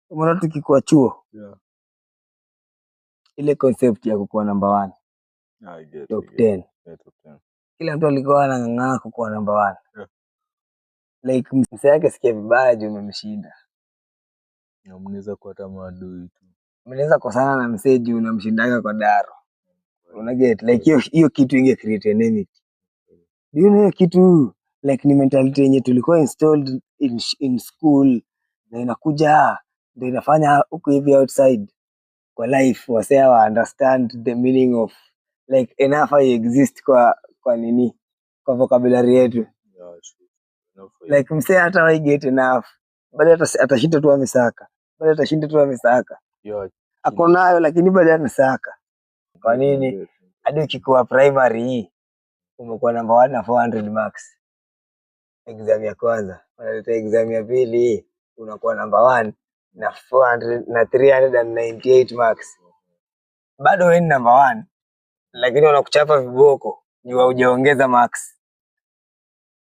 Umeona tukikuwa chuo. Yeah. Ile concept ya kukuwa number 1. I get Top it. 10. Yeah, top 10. Kila mtu alikuwa anang'ang'ana kukuwa number 1. Yeah. Like msee yake sikia vibaya juu umemshinda. Na mnaweza kuwa hata maadui tu. Mnaweza kosana na msee juu unamshindaga kwa daro. Una get like hiyo kitu inge create enmity. Do you know hiyo kitu like ni mentality yenye tulikuwa installed in school na inakuja ndio inafanya huko hivi outside kwa life wasee wa understand the meaning of like enough I exist kwa nini kwa vocabulary yetu. Yeah, sure. Like msee hata wa get enough bado atashinda tu amesaka. Bado atashinda tu amesaka. Yeah. Ako nayo lakini bado anasaka. Kwa nini? Hadi ukikuwa primary hii umekuwa number 1 na 400 marks. Exam ya kwanza, unaleta exam ya pili hii unakuwa number 1 na 400 na 398 marks. Bado wewe ni number 1 lakini wanakuchapa viboko juu hujaongeza marks.